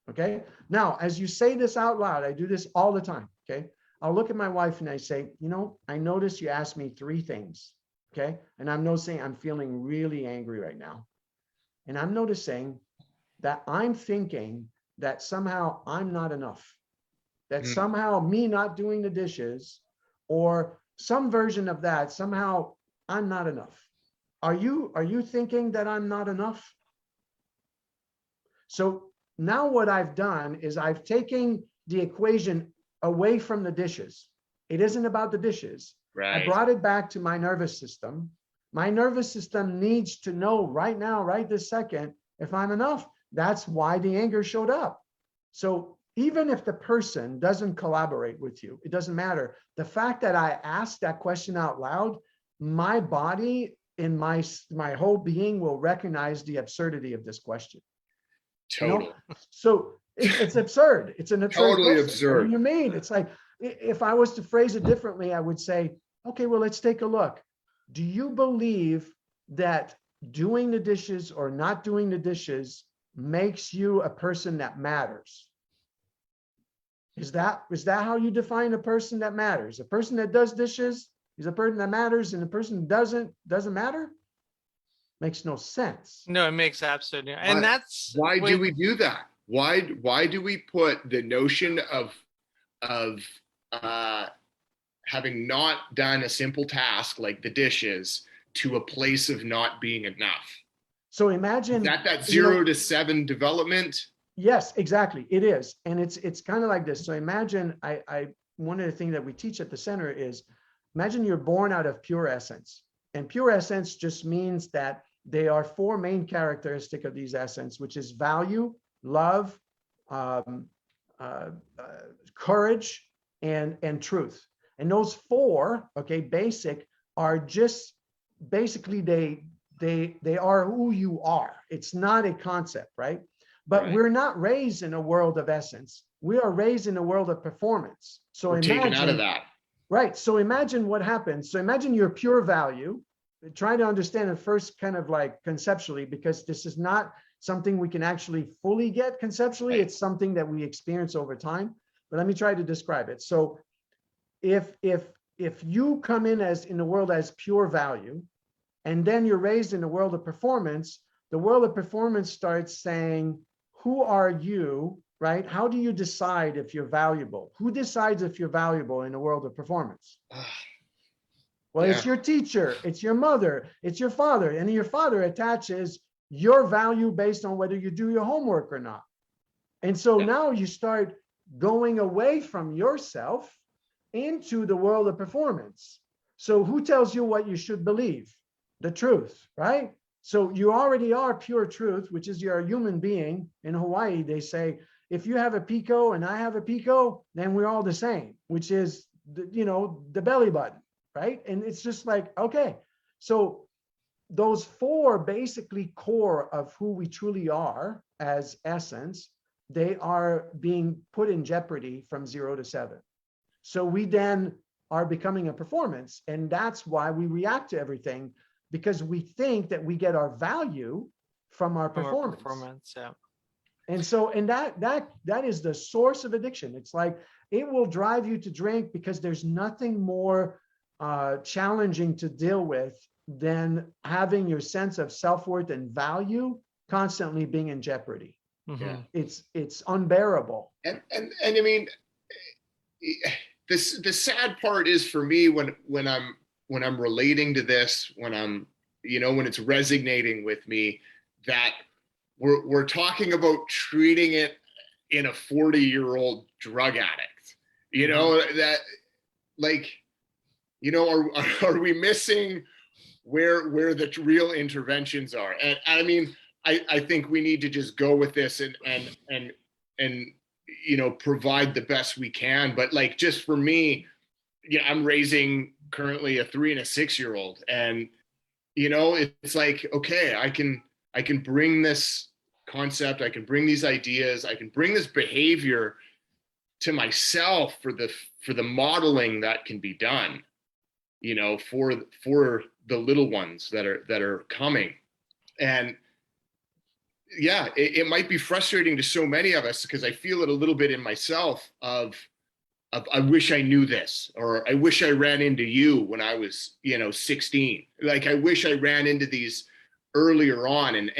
Okay. Now, as you say this out loud, I do this all the time. Okay. I'll look at my wife and I say, you know, I noticed you asked me 3 things. Okay. And I'm noticing I'm feeling really angry right now. And I'm noticing that I'm thinking that somehow I'm not enough, that somehow me not doing the dishes or some version of that, somehow I'm not enough. Are you thinking that I'm not enough? So now what I've done is I've taken the equation away from the dishes. It isn't about the dishes. I Right. brought it back to my nervous system. My nervous system needs to know right now, right this second, if I'm enough. That's why the anger showed up. So even if the person doesn't collaborate with you, it doesn't matter. The fact that I asked that question out loud, my body and my whole being will recognize the absurdity of this question. Totally. So it's absurd. It's an absurd Totally question. absurd. What do you mean? It's like, if I was to phrase it differently, I would say, okay, well, let's take a look. Do you believe that doing the dishes or not doing the dishes makes you a person that matters? Is that how you define a person that matters? A person that does dishes is a person that matters, and a person who doesn't matter? Makes no sense. No, it makes absolutely, and that's Why do we do that? Why do we put the notion of having not done a simple task like the dishes to a place of not being enough? So imagine that 0 to 7 development. Yes, exactly. It is. And it's kind of like this. So imagine one of the things that we teach at the center is, imagine you're born out of pure essence. And pure essence just means that they are 4 main characteristics of these essence, which is value, love, courage, and truth. And those 4, okay, basic, are just basically they are who you are. It's not a concept, right? But Right. we're not raised in a world of essence. We are raised in a world of performance. So We're imagine, taken out of that. right? So imagine what happens. So imagine your pure value. Try to understand it first, kind of like conceptually, because this is not something we can actually fully get conceptually. Right. It's something that we experience over time. But let me try to describe it. So if you come in the world as pure value, and then you're raised in the world of performance, the world of performance starts saying, who are you, right? How do you decide if you're valuable? Who decides if you're valuable in the world of performance? Well, Yeah. It's your teacher, it's your mother, it's your father, and your father attaches your value based on whether you do your homework or not. And so now you start going away from yourself into the world of performance. So who tells you what you should believe? The truth, right? So you already are pure truth, which is you're a human being. In Hawaii, they say, if you have a Pico and I have a Pico, then we're all the same, which is, the belly button, right? And it's just like, okay. So those 4 basically core of who we truly are as essence, they are being put in jeopardy from 0 to 7. So we then are becoming a performance. And that's why we react to everything, because we think that we get our value from our performance. Yeah. And so, and that is the source of addiction. It's like, it will drive you to drink because there's nothing more challenging to deal with than having your sense of self-worth and value constantly being in jeopardy. Mm-hmm. It's unbearable. And I mean, the sad part is for me when I'm relating to this, when it's resonating with me, that we're talking about treating it in a 40-year-old drug addict, that, like, are we missing where the real interventions are? And I mean, I think we need to just go with this and provide the best we can. But like, just for me, I'm raising currently a 3 and a 6-year-old, and it's like, okay, I can bring this concept, I can bring these ideas, I can bring this behavior to myself for the modeling that can be done, for the little ones that are coming. And yeah, it might be frustrating to so many of us, because I feel it a little bit in myself of I wish I knew this, or I wish I ran into you when I was 16. Like, I wish I ran into these earlier on, and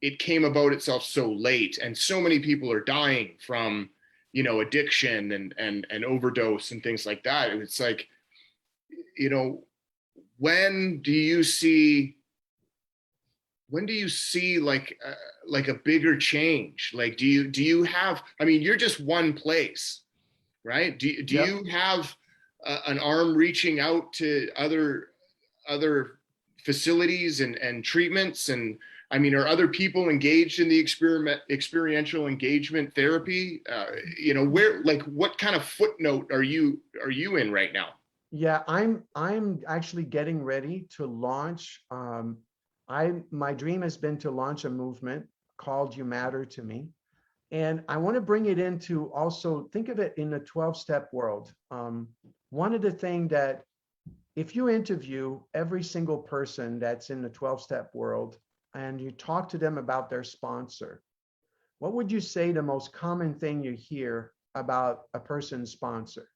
it came about itself so late, and so many people are dying from addiction and overdose and things like that. And it's like, when do you see when do you see like a bigger change? Like, do you have, I mean, you're just one place, right? Do Yep. you have an arm reaching out to other facilities and treatments? And I mean, are other people engaged in the experiential engagement therapy? You know, where, like, what kind of footnote are you in right now? Yeah, I'm actually getting ready to launch. My dream has been to launch a movement called You Matter to Me. And I want to bring it into, also think of it in the 12-step world. One of the things that, if you interview every single person that's in the 12-step world and you talk to them about their sponsor, what would you say the most common thing you hear about a person's sponsor?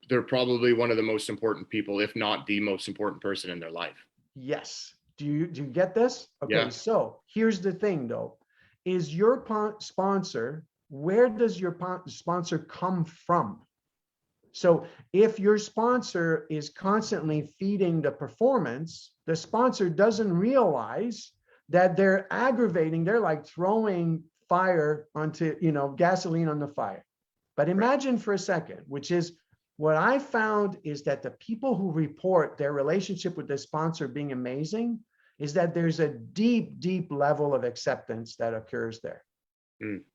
They're probably one of the most important people, if not the most important person in their life. Yes. Do you get this? Okay, Yeah. So here's the thing though. Is your sponsor, where does your sponsor come from? So if your sponsor is constantly feeding the performance, the sponsor doesn't realize that they're aggravating, they're like throwing fire onto, gasoline on the fire. But imagine for a second, which is what I found, is that the people who report their relationship with the sponsor being amazing is that there's a deep, deep level of acceptance that occurs there.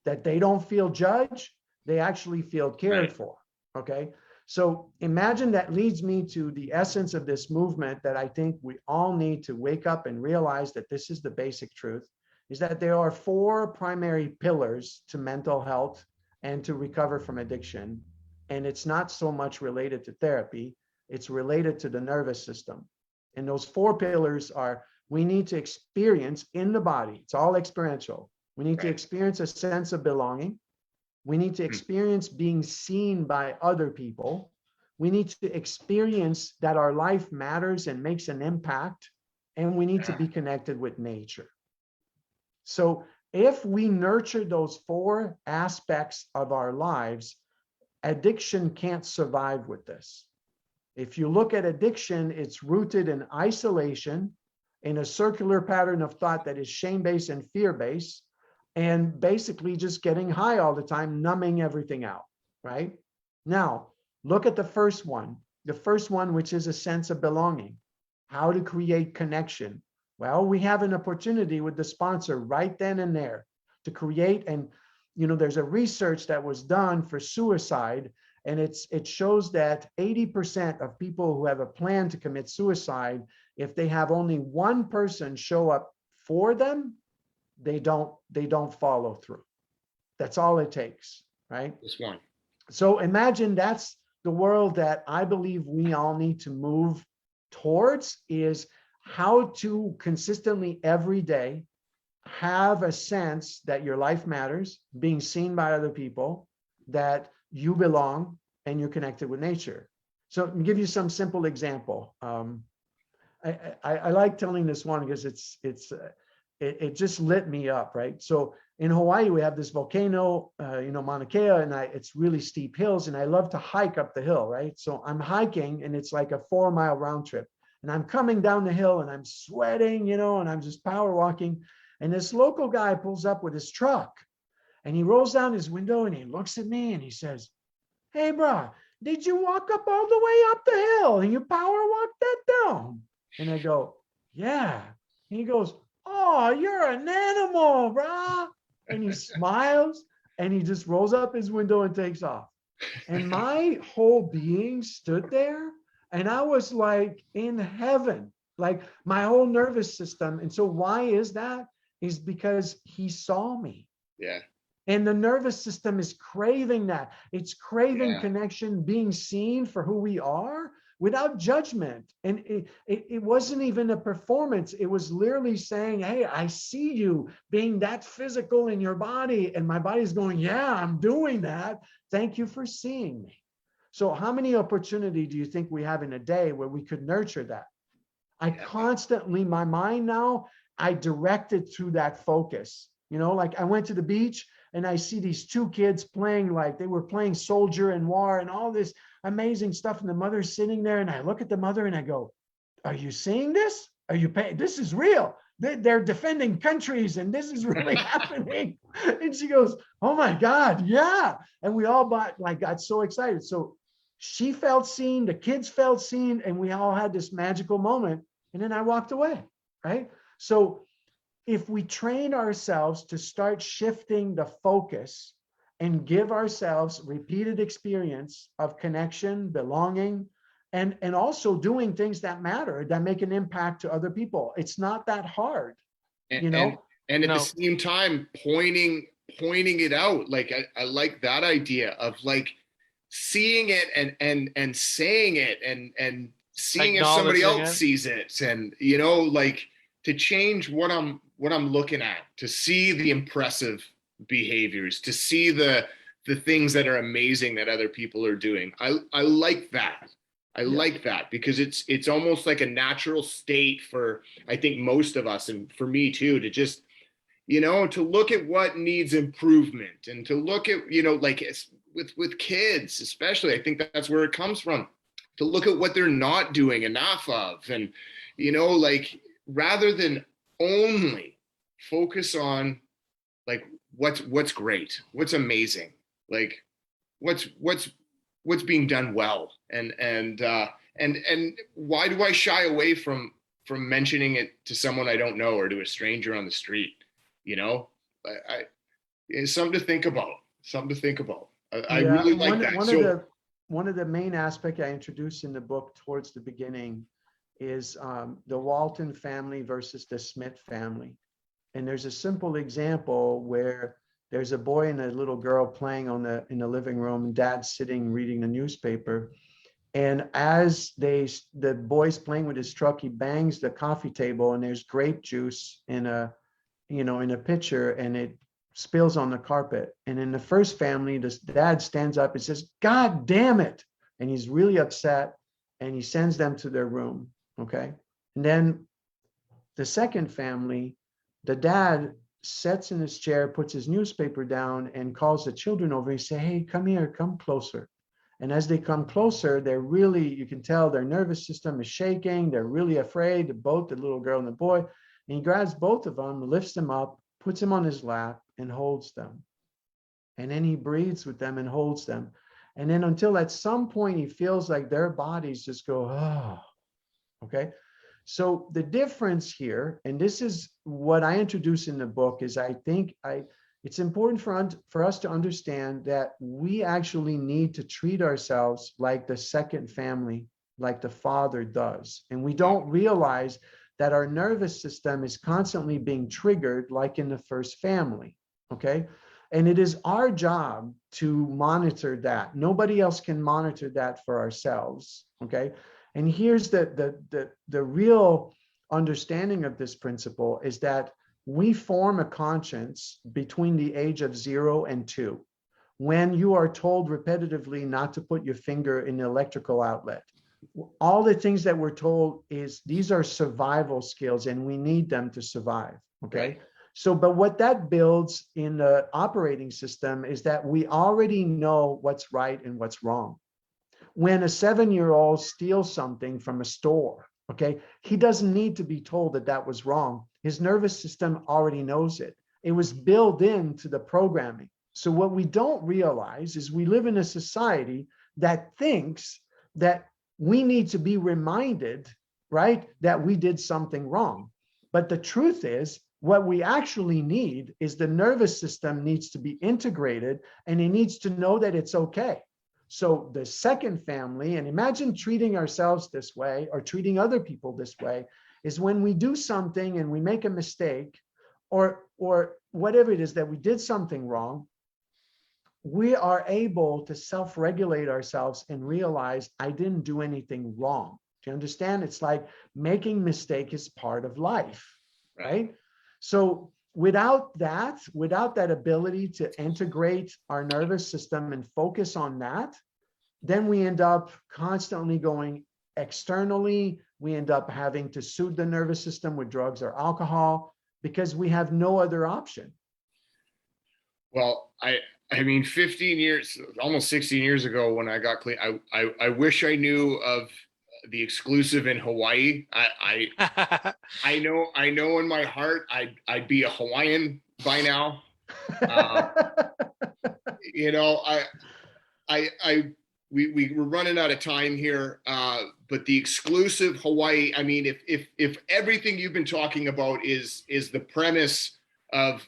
That they don't feel judged, they actually feel cared for, okay? So imagine that leads me to the essence of this movement that I think we all need to wake up and realize that this is the basic truth, is that there are 4 primary pillars to mental health and to recover from addiction. And it's not so much related to therapy, it's related to the nervous system. And those 4 pillars are, we need to experience in the body, it's all experiential. We need to experience a sense of belonging. We need to experience being seen by other people. We need to experience that our life matters and makes an impact. And we need to be connected with nature. So if we nurture those 4 aspects of our lives, addiction can't survive with this. If you look at addiction, it's rooted in isolation, in a circular pattern of thought that is shame-based and fear-based, and basically just getting high all the time, numbing everything out, right? Now, look at the first one, which is a sense of belonging, how to create connection. Well, we have an opportunity with the sponsor right then and there to create, and there's a research that was done for suicide, and it shows that 80% of people who have a plan to commit suicide, if they have only one person show up for them, they don't follow through. That's all it takes, right? Just one. So imagine that's the world that I believe we all need to move towards, is how to consistently every day have a sense that your life matters, being seen by other people, that you belong, and you're connected with nature. So I'll give you some simple example. I like telling this one because it just lit me up, right? So in Hawaii, we have this volcano, Mauna Kea, and it's really steep hills, and I love to hike up the hill, right? So I'm hiking, and it's like a 4-mile round trip, and I'm coming down the hill, and I'm sweating, and I'm just power walking, and this local guy pulls up with his truck, and he rolls down his window, and he looks at me, and he says, "Hey, bro, did you walk up all the way up the hill, and you power walked that down?" And I go, "Yeah." And he goes, "Oh, you're an animal, brah." And he smiles, and he just rolls up his window and takes off. And my whole being stood there, and I was like in heaven, like my whole nervous system. And so why is that? Is because he saw me. Yeah. And the nervous system is craving that. It's craving connection, being seen for who we are without judgment. And it wasn't even a performance. It was literally saying, "Hey, I see you being that physical in your body." And my body's going, "Yeah, I'm doing that. Thank you for seeing me." So how many opportunity do you think we have in a day where we could nurture that? I constantly, my mind now, I direct it through that focus. Like I went to the beach, and I see these 2 kids playing, like they were playing soldier and war and all this amazing stuff. And the mother's sitting there, and I look at the mother and I go, "Are you seeing this? Are you paying? This is real." they're defending countries and this is really happening. And she goes, oh my God, yeah. And we all got so excited. So she felt seen, the kids felt seen, and we all had this magical moment. And then I walked away, right? So if we train ourselves to start shifting the focus and give ourselves repeated experience of connection, belonging, and also doing things that matter, that make an impact to other people. It's not that hard, you know? And at No. the same time, pointing it out. Like, I like that idea of like seeing it and saying it and seeing if somebody Acknowledging else it. sees it. And, you know, like to change what I'm looking at, to see the impressive behaviors, to see the things that are amazing that other people are doing. I like that. I like that because it's almost like a natural state for, I think, most of us, and for me too, to just, you know, to look at what needs improvement and to look at, you know, like with kids, especially, I think that's where it comes from, to look at what they're not doing enough of. And, you know, like rather than only focus on like what's great, what's amazing, like what's being done well, and why do I shy away from mentioning it to someone I don't know or to a stranger on the street? You know, it's something to think about. I really like that. One of the main aspects I introduced in the book towards the beginning is the Walton family versus the Smith family. And there's a simple example where there's a boy and a little girl playing in the living room, and dad's sitting reading the newspaper. And as the boy's playing with his truck, he bangs the coffee table, and there's grape juice in a pitcher, and it spills on the carpet. And in the first family, this dad stands up and says, God damn it. And he's really upset, and he sends them to their room. Okay. And then the second family, the dad sits in his chair, puts his newspaper down, and calls the children over. He says, hey, come here, come closer. And as they come closer, they're really, you can tell their nervous system is shaking. They're really afraid, both the little girl and the boy. And he grabs both of them, lifts them up, puts them on his lap, and holds them. And then he breathes with them and holds them. And then until at some point he feels like their bodies just go, oh, okay. So the difference here, and this is what I introduce in the book, is I think it's important for us to understand that we actually need to treat ourselves like the second family, like the father does. And we don't realize that our nervous system is constantly being triggered like in the first family, okay? And it is our job to monitor that. Nobody else can monitor that for ourselves, okay? And here's the real understanding of this principle is that we form a conscience between the age of 0 and 2. When you are told repetitively not to put your finger in the electrical outlet, all the things that we're told is these are survival skills and we need them to survive, okay? Right. So, but what that builds in the operating system is that we already know what's right and what's wrong. When a 7-year-old steals something from a store, okay, he doesn't need to be told that that was wrong. His nervous system already knows it. It was built into the programming. So what we don't realize is we live in a society that thinks that we need to be reminded, right, that we did something wrong. But the truth is, what we actually need is the nervous system needs to be integrated, and it needs to know that it's okay. So the second family, and imagine treating ourselves this way or treating other people this way, is when we do something and we make a mistake or whatever it is that we did something wrong, we are able to self-regulate ourselves and realize I didn't do anything wrong. Do you understand? It's like making mistake is part of life, right? So without that ability to integrate our nervous system and focus on that, then we end up constantly going externally. We end up having to soothe the nervous system with drugs or alcohol because we have no other option. Well, I mean, 15 years, almost 16 years ago when I got clean, I wish I knew of the exclusive in Hawaii. I know in my heart I'd be a Hawaiian by now. You know, we were running out of time here, but the exclusive Hawaii, I mean, if everything you've been talking about is the premise of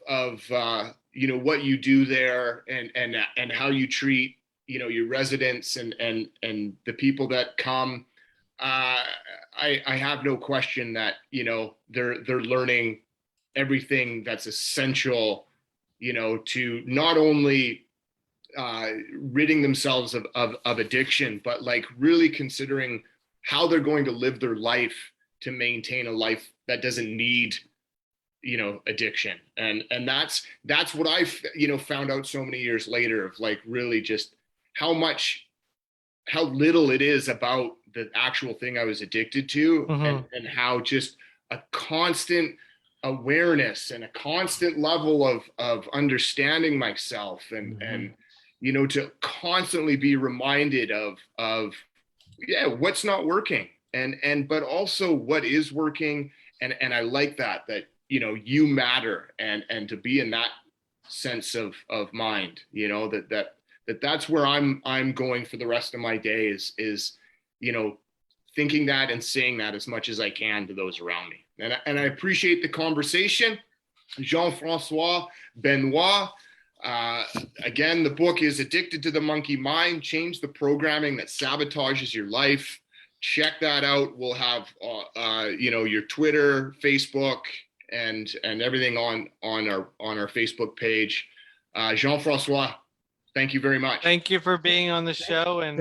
you know, what you do there and how you treat, you know, your residents and the people that come, I have no question that, you know, they're learning everything that's essential, you know, to not only ridding themselves of addiction, but like really considering how they're going to live their life to maintain a life that doesn't need, you know, addiction. And that's what I've, you know, found out so many years later, of like really just how little it is about the actual thing I was addicted to, and how just a constant awareness and a constant level of understanding myself and you know, to constantly be reminded of yeah, what's not working but also what is working. And I like that, you know, you matter, and to be in that sense of mind, you know, that's where I'm going for the rest of my day, is, you know, thinking that and saying that as much as I can to those around me. And I appreciate the conversation. Jean-Francois Benoist. Again, the book is Addicted to the Monkey Mind, Change the Programming That Sabotages Your Life. Check that out. We'll have, you know, your Twitter, Facebook, and everything on our Facebook page. Jean-Francois, thank you very much. Thank you for being on the show, and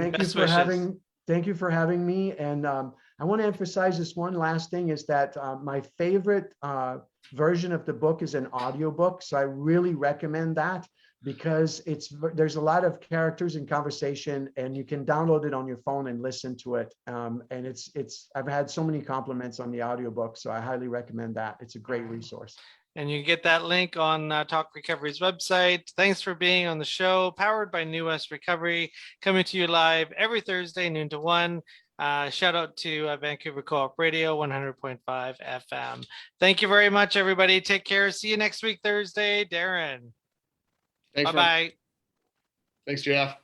Thank you for having me. And I want to emphasize this one last thing, is that my favorite version of the book is an audiobook. So I really recommend that, because there's a lot of characters and conversation, and you can download it on your phone and listen to it. And I've had so many compliments on the audiobook, so I highly recommend that. It's a great resource. And you can get that link on Talk Recovery's website. Thanks for being on the show, powered by New West Recovery, coming to you live every Thursday, noon to 1. Shout out to Vancouver Co-op Radio, 100.5 FM. Thank you very much, everybody. Take care. See you next week, Thursday. Darren. Thanks. Bye-bye. Thanks, Jeff.